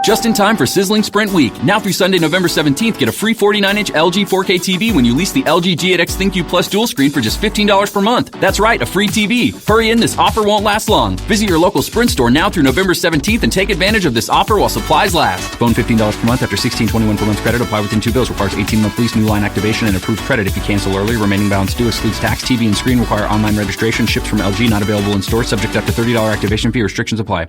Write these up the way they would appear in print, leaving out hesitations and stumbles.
Just in time for Sizzling Sprint Week. Now through Sunday, November 17th, get a free 49-inch LG 4K TV when you lease the LG G8X ThinQ Plus dual screen for just $15 per month. That's right, a free TV. Hurry in, this offer won't last long. Visit your local Sprint store now through November 17th and take advantage of this offer while supplies last. Phone $15 per month after $16.21 per month credit. Apply within 2 bills. Requires 18-month lease, new line activation, and approved credit. If you cancel early, remaining balance due. Excludes tax, TV, and screen. Require online registration. Ships from LG. Not available in store. Subject up to $30 activation fee. Restrictions apply.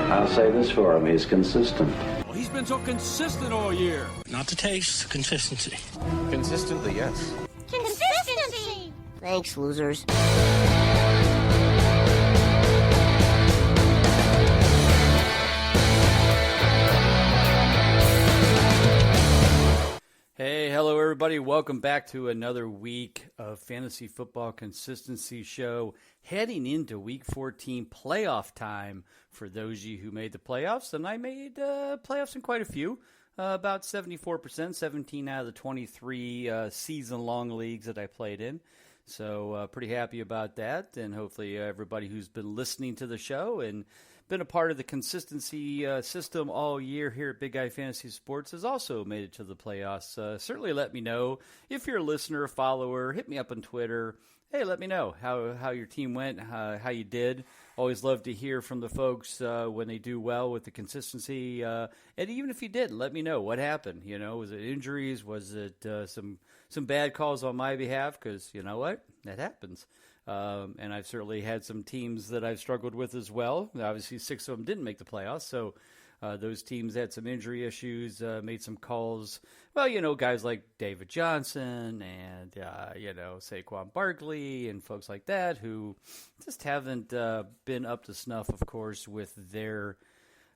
I'll say this for him, he's consistent. Well, he's been so consistent all year. Not the taste, consistency. Consistently, yes. Consistency! Thanks, losers. Hey, hello everybody. Welcome back to another week of Fantasy Football Consistency Show. Heading into Week 14 playoff time for those of you who made the playoffs. And I made playoffs in quite a few, about 74%, 17 out of the 23 season-long leagues that I played in. So pretty happy about that. And hopefully everybody who's been listening to the show and been a part of the consistency system all year here at Big Guy Fantasy Sports has also made it to the playoffs. Certainly let me know if you're a listener, a follower. Hit me up on Twitter. Hey, let me know how your team went, how you did. Always love to hear from the folks when they do well with the consistency. And even if you didn't, let me know what happened. You know, was it injuries? Was it some bad calls on my behalf? Because you know what? That happens. And I've certainly had some teams that I've struggled with as well. Obviously, 6 of them didn't make the playoffs, so those teams had some injury issues, made some calls. Well, you know, guys like David Johnson and, Saquon Barkley and folks like that who just haven't been up to snuff, of course, with their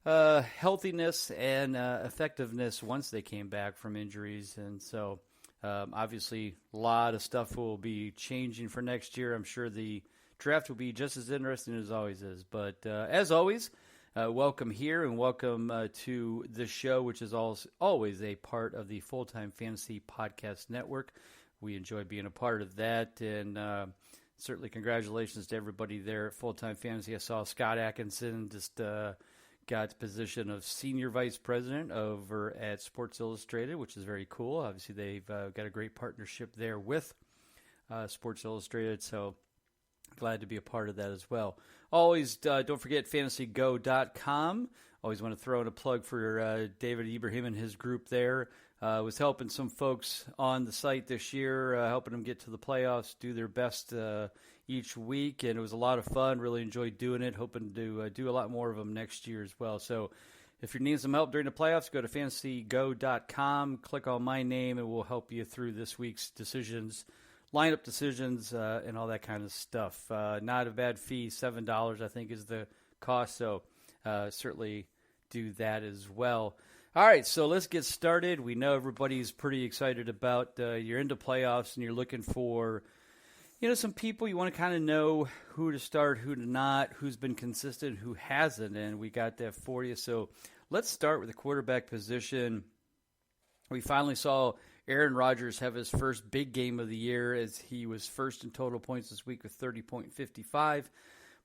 healthiness and effectiveness once they came back from injuries. And so obviously, a lot of stuff will be changing for next year. I'm sure the draft will be just as interesting as always is. But as always, welcome here and welcome to the show, which is always a part of the Full-Time Fantasy Podcast Network. We enjoy being a part of that. And certainly congratulations to everybody there at Full-Time Fantasy. I saw Scott Atkinson just got the position of Senior Vice President over at Sports Illustrated, which is very cool. Obviously, they've got a great partnership there with Sports Illustrated, so glad to be a part of that as well. Always, don't forget fantasygo.com. Always want to throw in a plug for David Ibrahim and his group there. Was helping some folks on the site this year, helping them get to the playoffs, do their best each week, and it was a lot of fun. Really enjoyed doing it. Hoping to do a lot more of them next year as well. So if you're needing some help during the playoffs, go to fantasygo.com, click on my name, and we'll help you through this week's decisions, lineup decisions, and all that kind of stuff. Not a bad fee, $7 I think is the cost, so certainly do that as well. All right, so let's get started. We know everybody's pretty excited about you're into playoffs and you're looking for some people you want to kind of know who to start, who to not, who's been consistent, who hasn't, and we got that for you. So let's start with the quarterback position. We finally saw Aaron Rodgers have his first big game of the year as he was first in total points this week with 30.55.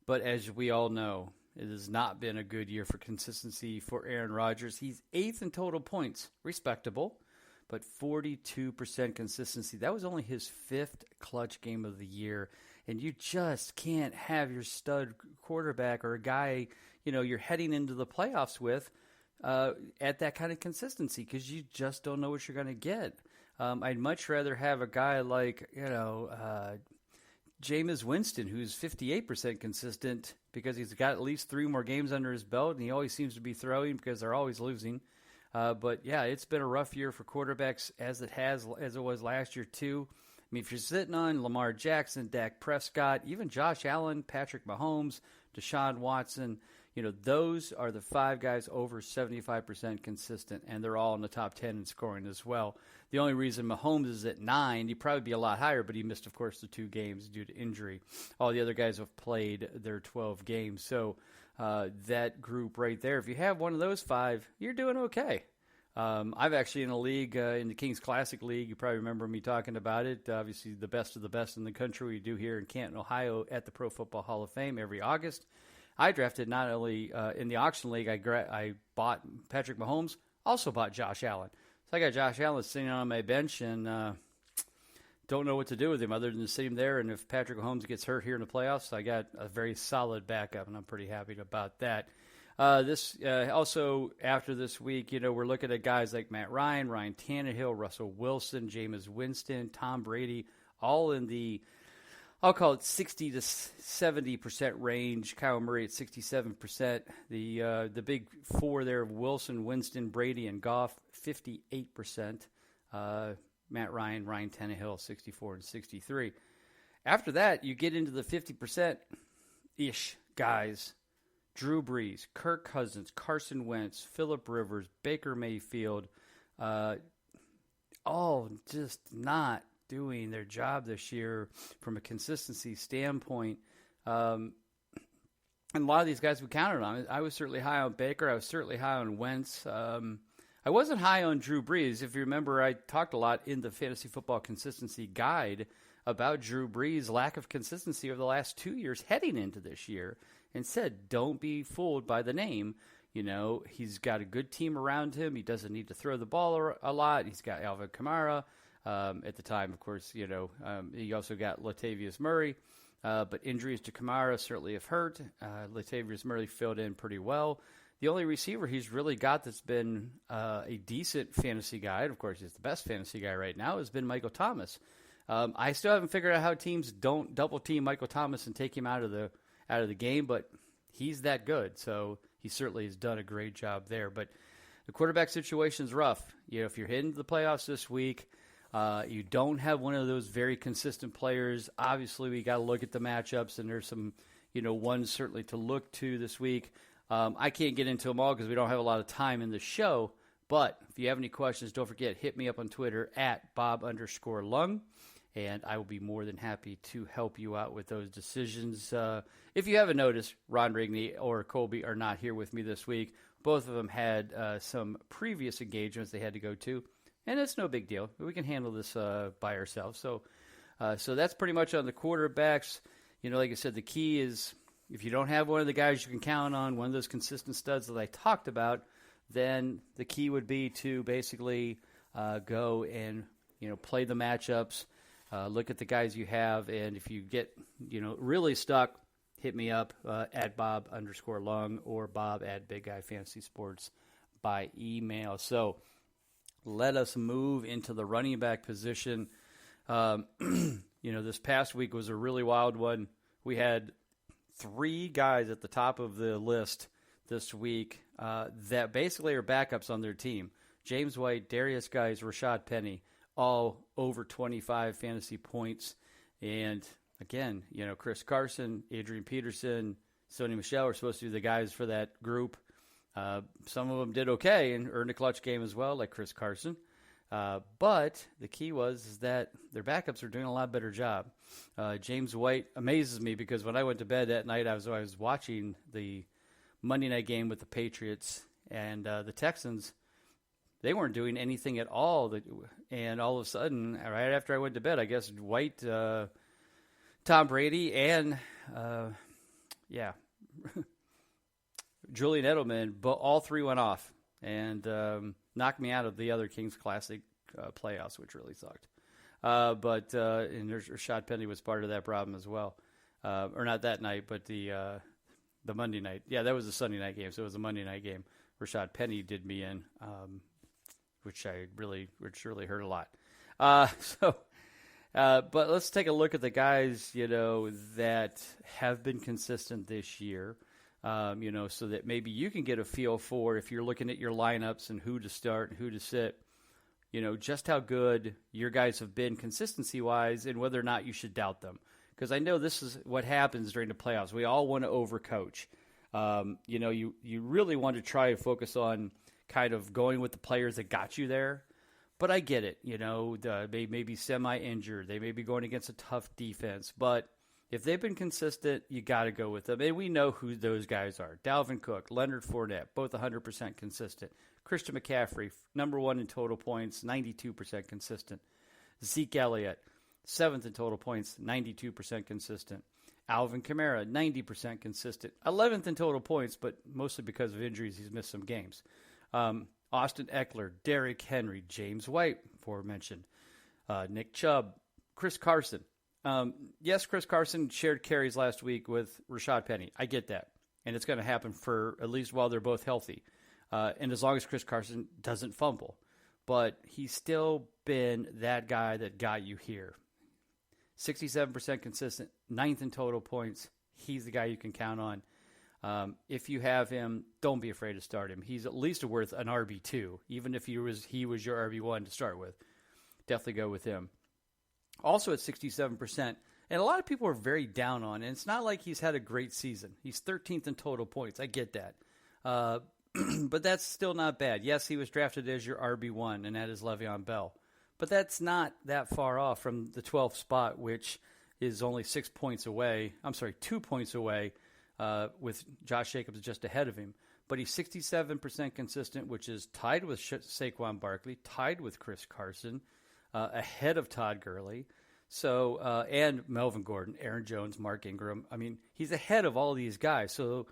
But as we all know, it has not been a good year for consistency for Aaron Rodgers. He's 8th in total points, respectable, but 42% consistency. That was only his 5th clutch game of the year. And you just can't have your stud quarterback or a guy, you're heading into the playoffs with at that kind of consistency because you just don't know what you're going to get. I'd much rather have a guy like, Jameis Winston, who's 58% consistent because he's got at least 3 more games under his belt, and he always seems to be throwing because they're always losing. But, yeah, it's been a rough year for quarterbacks as it was last year, too. I mean, if you're sitting on Lamar Jackson, Dak Prescott, even Josh Allen, Patrick Mahomes, Deshaun Watson, those are the 5 guys over 75% consistent, and they're all in the top 10 in scoring as well. The only reason Mahomes is at 9, he'd probably be a lot higher, but he missed, of course, the 2 games due to injury. All the other guys have played their 12 games. So that group right there, if you have one of those 5, you're doing okay. I've actually in a league, in the Kings Classic League, you probably remember me talking about it, obviously the best of the best in the country we do here in Canton, Ohio at the Pro Football Hall of Fame every August. I drafted not only in the auction league, I bought Patrick Mahomes, also bought Josh Allen. So I got Josh Allen sitting on my bench and don't know what to do with him other than to sit him there. And if Patrick Mahomes gets hurt here in the playoffs, I got a very solid backup, and I'm pretty happy about that. Also, after this week, we're looking at guys like Matt Ryan, Ryan Tannehill, Russell Wilson, Jameis Winston, Tom Brady, all in the, I'll call it 60 to 70% range. Kyle Murray at 67%. The big four there of Wilson, Winston, Brady, and Goff, 58%. Matt Ryan, Ryan Tannehill, 64 and 63. After that, you get into the 50%-ish guys. Drew Brees, Kirk Cousins, Carson Wentz, Phillip Rivers, Baker Mayfield, all just not doing their job this year from a consistency standpoint. And a lot of these guys we counted on. I was certainly high on Baker. I was certainly high on Wentz. I wasn't high on Drew Brees. If you remember, I talked a lot in the Fantasy Football Consistency Guide about Drew Brees' lack of consistency over the last 2 years heading into this year, and said, don't be fooled by the name. He's got a good team around him. He doesn't need to throw the ball a lot. He's got Alvin Kamara. At the time, of course, he also got Latavius Murray. But injuries to Kamara certainly have hurt. Latavius Murray filled in pretty well. The only receiver he's really got that's been a decent fantasy guy, and of course he's the best fantasy guy right now, has been Michael Thomas. I still haven't figured out how teams don't double team Michael Thomas and take him out of the game, but he's that good. So he certainly has done a great job there. But the quarterback situation's rough. If you're heading to the playoffs this week, you don't have one of those very consistent players. Obviously, we got to look at the matchups, and there's some, ones certainly to look to this week. I can't get into them all because we don't have a lot of time in the show. But if you have any questions, don't forget, hit me up on Twitter at Bob_Lung, and I will be more than happy to help you out with those decisions. If you haven't noticed, Ron Rigney or Colby are not here with me this week. Both of them had some previous engagements they had to go to, and it's no big deal. We can handle this by ourselves. So that's pretty much on the quarterbacks. Like I said, the key is, if you don't have one of the guys you can count on, one of those consistent studs that I talked about, then the key would be to basically go and play the matchups, look at the guys you have, and if you get really stuck, hit me up at Bob_Lung or Bob at Big Guy Fantasy Sports by email. So let us move into the running back position. This past week was a really wild one. We had 3 guys at the top of the list this week that basically are backups on their team. James White, Darius Guice, Rashad Penny, all over 25 fantasy points. And again, Chris Carson, Adrian Peterson, Sony Michel are supposed to be the guys for that group. Some of them did okay and earned a clutch game as well, like Chris Carson. But the key is that their backups are doing a lot better job. James White amazes me because when I went to bed that night, I was watching the Monday night game with the Patriots and the Texans. They weren't doing anything at all. And all of a sudden, right after I went to bed, I guess White, Tom Brady, and Julian Edelman, but all 3 went off and knocked me out of the other Kings Classic playoffs, which really sucked. But Rashad Penny was part of that problem as well. Or not that night, but the Monday night. Yeah, that was a Sunday night game, so it was a Monday night game. Rashad Penny did me in, which really hurt a lot. But let's take a look at the guys, that have been consistent this year. So that maybe you can get a feel for, if you're looking at your lineups and who to start and who to sit, just how good your guys have been consistency-wise and whether or not you should doubt them. Because I know this is what happens during the playoffs. We all want to overcoach. You really want to try to focus on kind of going with the players that got you there. But I get it. They may be semi-injured. They may be going against a tough defense. But if they've been consistent, you got to go with them. And we know who those guys are. Dalvin Cook, Leonard Fournette, both 100% consistent. Christian McCaffrey, number 1 in total points, 92% consistent. Zeke Elliott, 7th in total points, 92% consistent. Alvin Kamara, 90% consistent. 11th in total points, but mostly because of injuries, he's missed some games. Austin Eckler, Derrick Henry, James White, aforementioned, Nick Chubb, Chris Carson. Yes, Chris Carson shared carries last week with Rashad Penny. I get that. And it's going to happen for at least while they're both healthy. And as long as Chris Carson doesn't fumble. But he's still been that guy that got you here. 67% consistent, 9th in total points. He's the guy you can count on. If you have him, don't be afraid to start him. He's at least worth an RB2, even if he was your RB1 to start with. Definitely go with him. Also at 67%, and a lot of people are very down on, and it's not like he's had a great season. He's 13th in total points. I get that. But that's still not bad. Yes, he was drafted as your RB1, and that is Le'Veon Bell. But that's not that far off from the 12th spot, which is only 2 points away, with Josh Jacobs just ahead of him. But he's 67% consistent, which is tied with Saquon Barkley, tied with Chris Carson, ahead of Todd Gurley, and Melvin Gordon, Aaron Jones, Mark Ingram. I mean, he's ahead of all these guys. So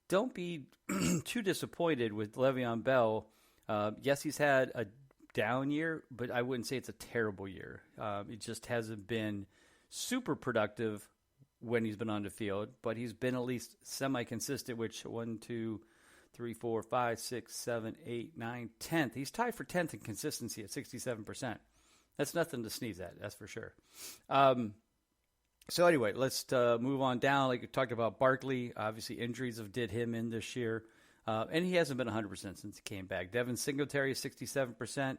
don't be too disappointed with Le'Veon Bell. Yes, he's had a down year, but I wouldn't say it's a terrible year. It just hasn't been super productive when he's been on the field, but he's been at least semi-consistent, which 1, 2, 3, 4, 5, 6, 7, 8, 9, 10th. He's tied for 10th in consistency at 67%. That's nothing to sneeze at, that's for sure. So anyway, let's move on down. Like we talked about Barkley, obviously injuries have did him in this year. And he hasn't been 100% since he came back. Devin Singletary is 67%.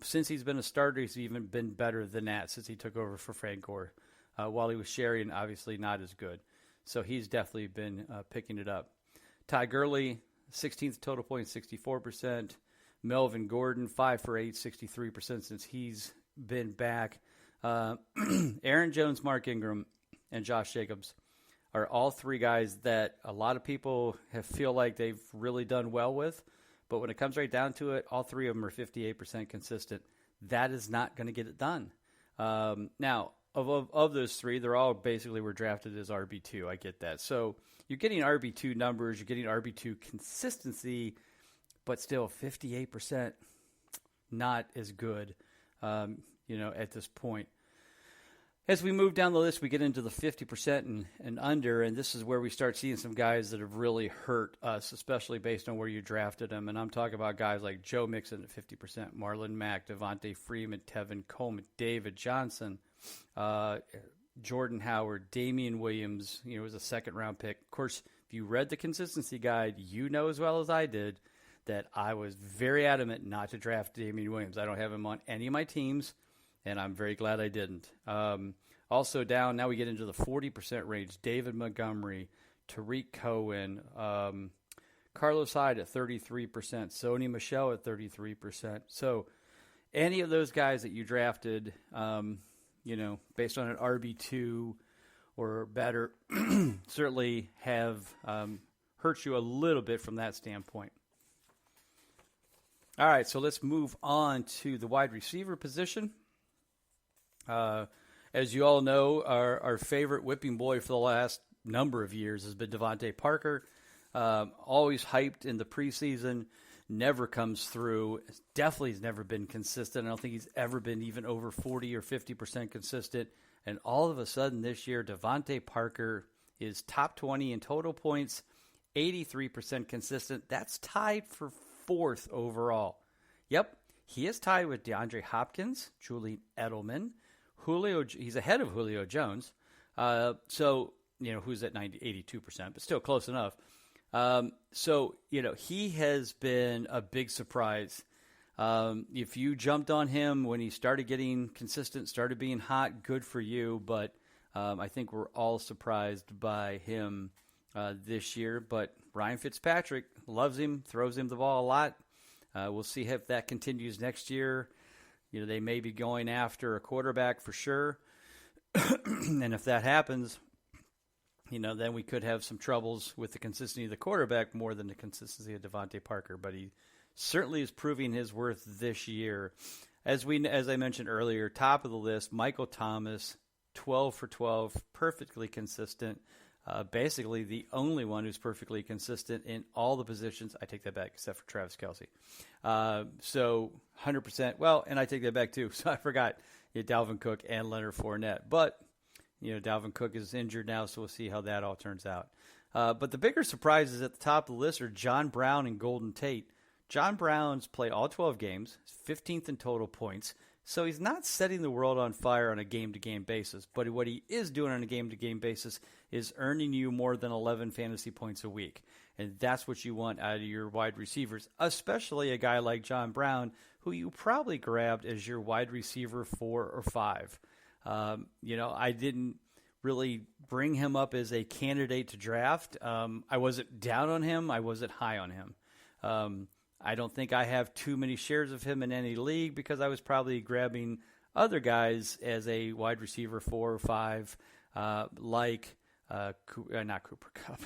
Since he's been a starter, he's even been better than that since he took over for Frank Gore. While he was sharing, obviously not as good. So he's definitely been picking it up. Ty Gurley, 16th total points, 64%. Melvin Gordon, 5 for 8, 63% since he's been back. Aaron Jones, Mark Ingram, and Josh Jacobs are all three guys that a lot of people feel like they've really done well with. But when it comes right down to it, all three of them are 58% consistent. That is not going to get it done. Now, of those three, they're all basically were drafted as RB2. I get that. So you're getting RB2 numbers, you're getting RB2 consistency, but still 58% not as good, at this point. As we move down the list, we get into the 50% and under, and this is where we start seeing some guys that have really hurt us, especially based on where you drafted them. And I'm talking about guys like Joe Mixon at 50%, Marlon Mack, Devontae Freeman, Tevin Coleman, David Johnson, Jordan Howard, Damian Williams, was a second-round pick. Of course, if you read the consistency guide, you know as well as I did that I was very adamant not to draft Damian Williams. I don't have him on any of my teams, and I'm very glad I didn't. Also down, now we get into the 40% range. David Montgomery, Tariq Cohen, Carlos Hyde at 33%, Sony Michel at 33%. So any of those guys that you drafted, based on an RB2 or better, certainly have hurt you a little bit from that standpoint. All right, so let's move on to the wide receiver position. As you all know, our favorite whipping boy for the last number of years has been Devontae Parker. Always hyped in the preseason, never comes through. Definitely has never been consistent. I don't think he's ever been even over 40 or 50% consistent. And all of a sudden this year, Devontae Parker is top 20 in total points, 83% consistent. That's tied for 4th overall. Yep, he is tied with DeAndre Hopkins, Julian Edelman, Julio. He's ahead of Julio Jones. Who's at 82%, but still close enough. He has been a big surprise. If you jumped on him when he started getting consistent, started being hot, good for you. But I think we're all surprised by him this year. But Ryan Fitzpatrick loves him, throws him the ball a lot. We'll see if that continues next year. They may be going after a quarterback for sure. And if that happens, then we could have some troubles with the consistency of the quarterback more than the consistency of Devontae Parker. But he certainly is proving his worth this year. As I mentioned earlier, top of the list, Michael Thomas, 12 for 12, perfectly consistent. Basically the only one who's perfectly consistent in all the positions. I take that back, except for Travis Kelce. So 100%. Well, and I take that back too. So I forgot Dalvin Cook and Leonard Fournette. But, Dalvin Cook is injured now, so we'll see how that all turns out. But the bigger surprises at the top of the list are John Brown and Golden Tate. John Brown's played all 12 games, 15th in total points. So he's not setting the world on fire on a game-to-game basis. But what he is doing on a game-to-game basis is earning you more than 11 fantasy points a week. And that's what you want out of your wide receivers, especially a guy like John Brown, who you probably grabbed as your wide receiver 4 or 5. I didn't really bring him up as a candidate to draft. I wasn't down on him. I wasn't high on him. I don't think I have too many shares of him in any league because I was probably grabbing other guys as a wide receiver 4 or 5, like not Cooper Kupp,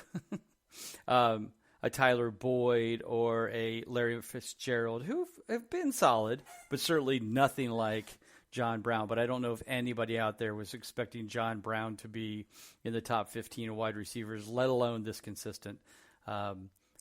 a Tyler Boyd or a Larry Fitzgerald, who have been solid, but certainly nothing like John Brown. But I don't know if anybody out there was expecting John Brown to be in the top 15 of wide receivers, let alone this consistent.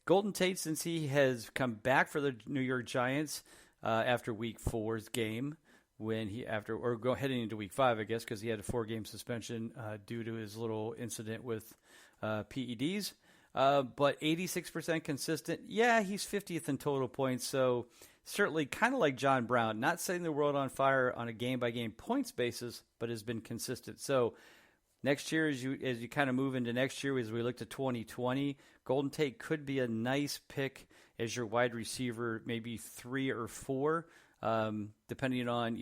Golden Tate, since he has come back for the New York Giants after Week 4's game, heading into Week 5, I guess, because he had a 4-game suspension due to his little incident with PEDs. But 86% consistent. Yeah, he's 50th in total points, so certainly kind of like John Brown, not setting the world on fire on a game-by-game points basis, but has been consistent. So next year, as you kind of move into next year, as we look to 2020, Golden Tate could be a nice pick as your wide receiver, maybe 3 or 4, depending on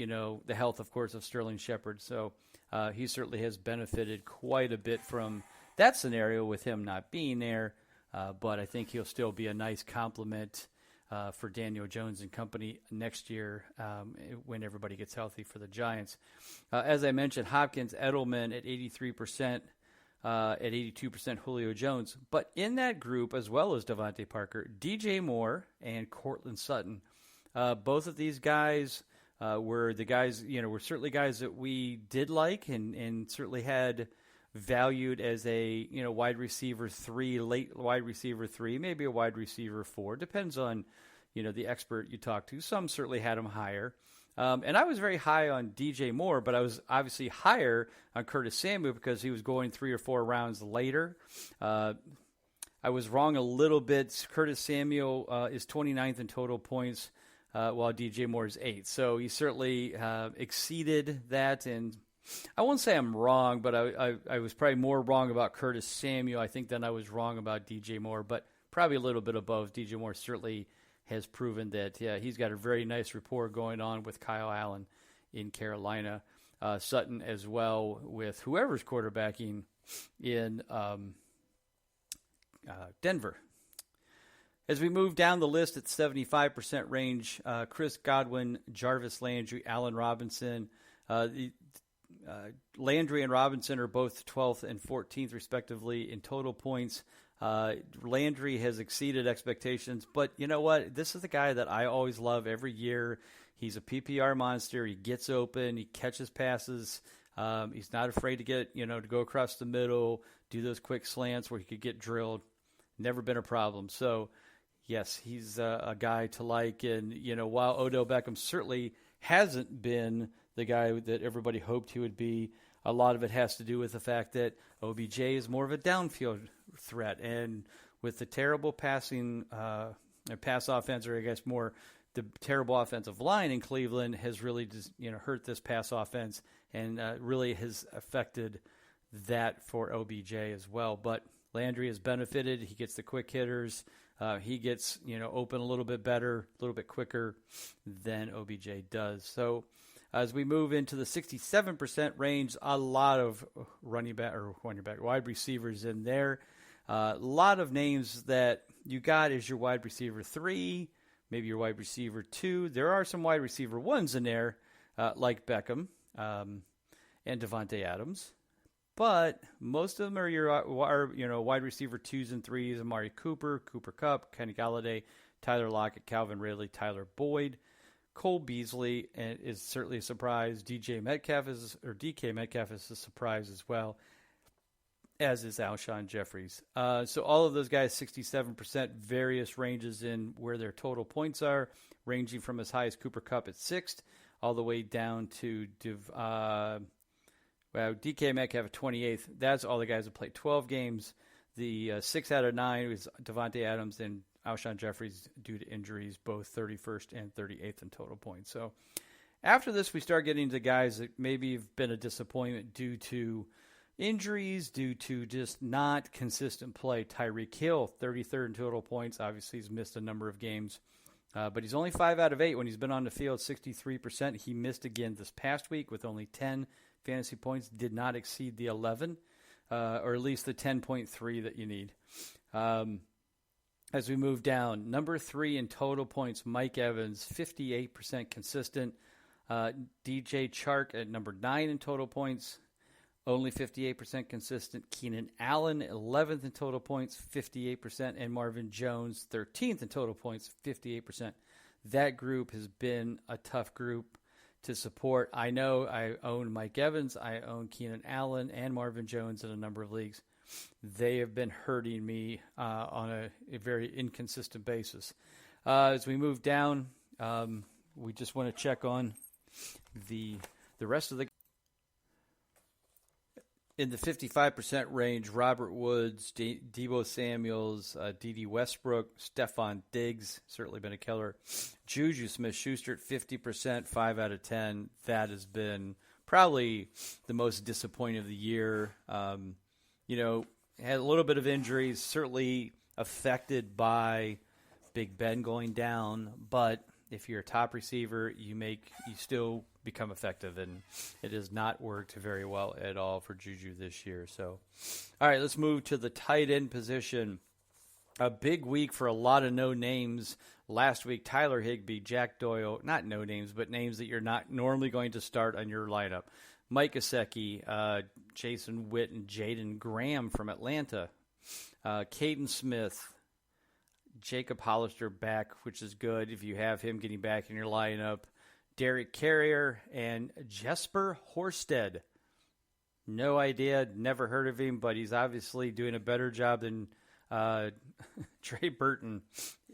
the health, of course, of Sterling Shepard. So he certainly has benefited quite a bit from that scenario with him not being there. But I think he'll still be a nice complement for Daniel Jones and company next year when everybody gets healthy for the Giants. As I mentioned, Hopkins, Edelman at 83%, at 82% Julio Jones. But in that group, as well as Devontae Parker, DJ Moore and Courtland Sutton, both of these guys were the guys, were certainly guys that we did like and certainly had valued as a wide receiver 3, late wide receiver 3, maybe a wide receiver 4. Depends on the expert you talk to. Some certainly had him higher. And I was very high on DJ Moore, but I was obviously higher on Curtis Samuel because he was going 3 or 4 rounds later. I was wrong a little bit. Curtis Samuel is 29th in total points, while DJ Moore is 8th. So he certainly exceeded that. And I won't say I'm wrong, but I was probably more wrong about Curtis Samuel, I think, than I was wrong about DJ Moore, but probably a little bit above. DJ Moore certainly has proven that, he's got a very nice rapport going on with Kyle Allen in Carolina. Sutton as well with whoever's quarterbacking in Denver. As we move down the list at 75% range, Chris Godwin, Jarvis Landry, Allen Robinson. Landry and Robinson are both 12th and 14th, respectively, in total points. Landry has exceeded expectations, but you know what? This is the guy that I always love every year. He's a PPR monster. He gets open. He catches passes. He's not afraid to get, to go across the middle, do those quick slants where he could get drilled. Never been a problem. So, yes, he's a guy to like. And, while Odell Beckham certainly hasn't been the guy that everybody hoped he would be, a lot of it has to do with the fact that OBJ is more of a downfield threat. And with the terrible pass offense, or I guess more the terrible offensive line in Cleveland has really just, hurt this pass offense and really has affected that for OBJ as well. But Landry has benefited. He gets the quick hitters. He gets, open a little bit better, a little bit quicker than OBJ does. So as we move into the 67% range, a lot of wide receivers in there. A lot of names that you got as your wide receiver 3, maybe your wide receiver 2. There are some wide receiver 1s in there, like Beckham and Devontae Adams. But most of them are your wide receiver 2s and 3s: Amari Cooper, Cooper Kupp, Kenny Golladay, Tyler Lockett, Calvin Ridley, Tyler Boyd. Cole Beasley is certainly a surprise. DK Metcalf is a surprise as well, as is Alshon Jeffries. So all of those guys, 67%, various ranges in where their total points are, ranging from as high as Cooper Kupp at 6th, all the way down to DK Metcalf at 28th. That's all the guys that played 12 games. The 6 out of 9 was Devontae Adams and Alshon Jeffries due to injuries, both 31st and 38th in total points. So after this, we start getting to guys that maybe have been a disappointment due to injuries, due to just not consistent play. Tyreek Hill, 33rd in total points. Obviously, he's missed a number of games. But he's only 5 out of 8 when he's been on the field, 63%. He missed again this past week with only 10 fantasy points, did not exceed the 11, or at least the 10.3 that you need. As we move down, number 3 in total points, Mike Evans, 58% consistent. DJ Chark at number 9 in total points, only 58% consistent. Keenan Allen, 11th in total points, 58%. And Marvin Jones, 13th in total points, 58%. That group has been a tough group to support. I know I own Mike Evans, I own Keenan Allen, and Marvin Jones in a number of leagues. They have been hurting me on a very inconsistent basis. As we move down, we just want to check on the rest of the. In the 55% range, Robert Woods, Deebo Samuels, D.D. Westbrook, Stephon Diggs, certainly been a killer. Juju Smith-Schuster at 50%, 5 out of 10. That has been probably the most disappointing of the year. Had a little bit of injuries, certainly affected by Big Ben going down, but if you're a top receiver, you still become effective, and it has not worked very well at all for Juju this year. So, all right, let's move to the tight end position. A big week for a lot of no names. Last week, Tyler Higbee, Jack Doyle, not no names, but names that you're not normally going to start on your lineup. Mike Gesicki, Jason Witt, and Jaden Graham from Atlanta. Caden Smith, Jacob Hollister back, which is good if you have him getting back in your lineup. Derek Carrier and Jesper Horsted. No idea, never heard of him, but he's obviously doing a better job than Trey Burton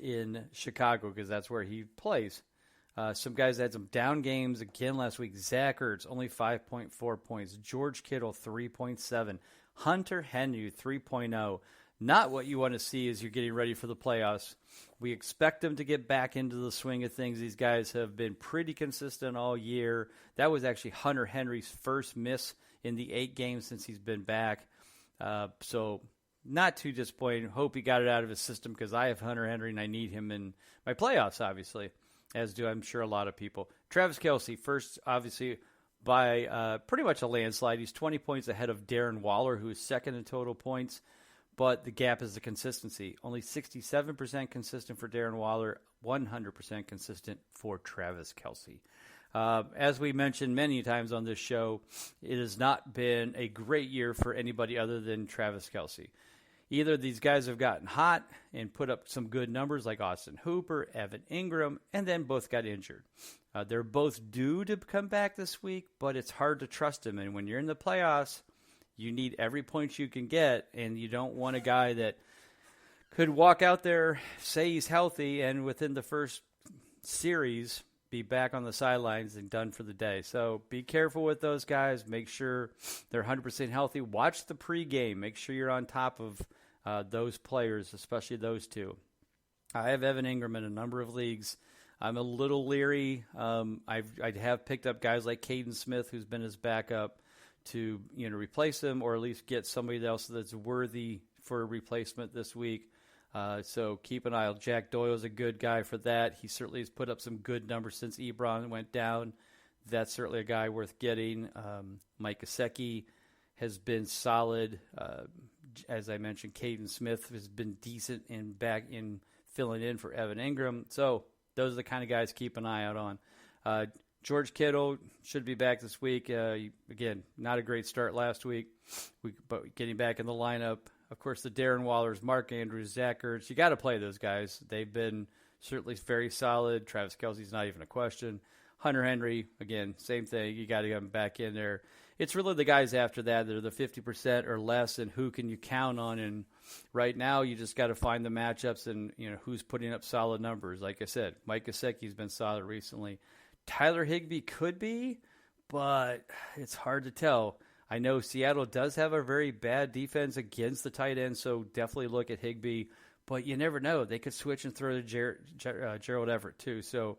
in Chicago because that's where he plays. Some guys had some down games again last week. Zach Ertz, only 5.4 points. George Kittle, 3.7. Hunter Henry, 3.0. Not what you want to see as you're getting ready for the playoffs. We expect them to get back into the swing of things. These guys have been pretty consistent all year. That was actually Hunter Henry's first miss in the 8 games since he's been back. So not too disappointing. Hope he got it out of his system because I have Hunter Henry and I need him in my playoffs, obviously, as do I'm sure a lot of people. Travis Kelce, first, obviously, by pretty much a landslide. He's 20 points ahead of Darren Waller, who is second in total points. But the gap is the consistency. Only 67% consistent for Darren Waller, 100% consistent for Travis Kelce. As we mentioned many times on this show, it has not been a great year for anybody other than Travis Kelce. Either these guys have gotten hot and put up some good numbers like Austin Hooper, Evan Ingram, and then both got injured. They're both due to come back this week, but it's hard to trust them. And when you're in the playoffs, you need every point you can get, and you don't want a guy that could walk out there, say he's healthy, and within the first series be back on the sidelines and done for the day. So be careful with those guys. Make sure they're 100% healthy. Watch the pregame. Make sure you're on top of those players, especially those two. I have Evan Ingram in a number of leagues. I'm a little leery. I have picked up guys like Caden Smith, who's been his backup, to replace him or at least get somebody else that's worthy for a replacement this week. So keep an eye out. Jack Doyle's a good guy for that. He certainly has put up some good numbers since Ebron went down. That's certainly a guy worth getting. Mike Gesicki has been solid. As I mentioned, Caden Smith has been decent in back in filling in for Evan Ingram. So those are the kind of guys to keep an eye out on. George Kittle should be back this week. Again, not a great start last week, but getting back in the lineup. Of course, the Darren Wallers, Mark Andrews, Zach Ertz. You got to play those guys. They've been certainly very solid. Travis Kelce's not even a question. Hunter Henry, again, same thing. You got to get him back in there. It's really the guys after that are the 50% or less, and who can you count on. And right now, you just got to find the matchups and who's putting up solid numbers. Like I said, Mike Gesicki's been solid recently. Tyler Higbee could be, but it's hard to tell. I know Seattle does have a very bad defense against the tight end, so definitely look at Higbee. But you never know; they could switch and throw to Gerald Everett too. So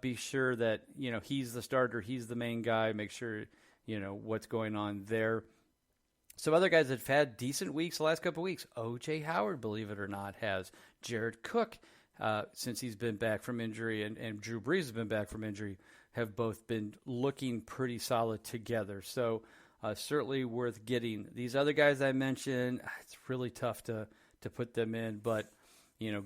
be sure that he's the starter, he's the main guy. Make sure what's going on there. Some other guys that have had decent weeks the last couple of weeks. O.J. Howard, believe it or not, has. Jared Cook, since he's been back from injury, and Drew Brees has been back from injury, have both been looking pretty solid together. So certainly worth getting. These other guys I mentioned, it's really tough to put them in, but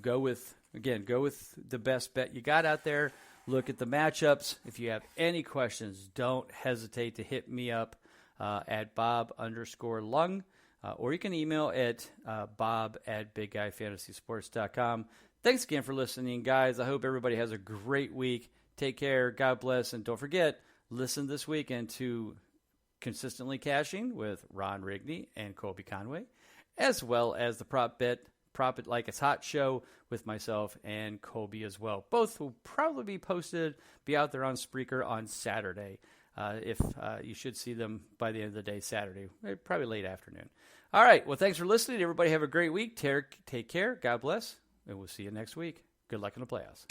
go with the best bet you got out there. Look at the matchups. If you have any questions, don't hesitate to hit me up at Bob_Lung, or you can email at bob@bigguyfantasysports.com. Thanks again for listening, guys. I hope everybody has a great week. Take care. God bless. And don't forget, listen this weekend to Consistently Cashing with Ron Rigney and Colby Conway, as well as the Prop It Like It's Hot show with myself and Colby as well. Both will probably be out there on Spreaker on Saturday. If you should see them by the end of the day Saturday, probably late afternoon. All right. Well, thanks for listening. Everybody have a great week. Take care. God bless. And we'll see you next week. Good luck in the playoffs.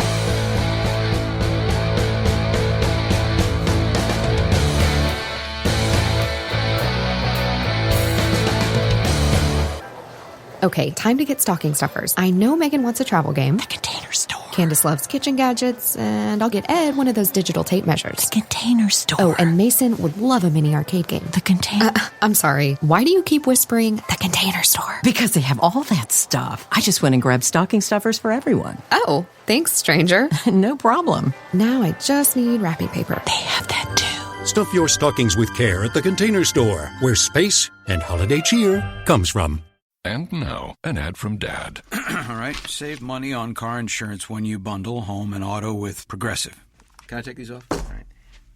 Okay, time to get stocking stuffers. I know Megan wants a travel game. The Container Store. Candace loves kitchen gadgets, and I'll get Ed one of those digital tape measures. The Container Store. Oh, and Mason would love a mini arcade game. The Container... I'm sorry. Why do you keep whispering The Container Store? Because they have all that stuff. I just went and grabbed stocking stuffers for everyone. Oh, thanks, stranger. No problem. Now I just need wrapping paper. They have that too. Stuff your stockings with care at The Container Store, where space and holiday cheer comes from. And now, an ad from Dad. All right, save money on car insurance when you bundle home and auto with Progressive. Can I take these off? All right.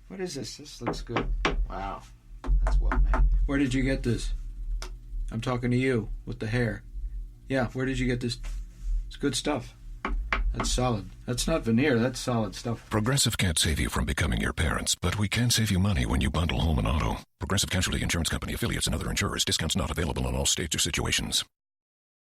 What is this? This looks good. Wow. That's well made. Where did you get this? I'm talking to you with the hair. Yeah, where did you get this? It's good stuff. That's solid. That's not veneer. That's solid stuff. Progressive can't save you from becoming your parents, but we can save you money when you bundle home and auto. Progressive Casualty Insurance Company, affiliates, and other insurers. Discounts not available in all states or situations.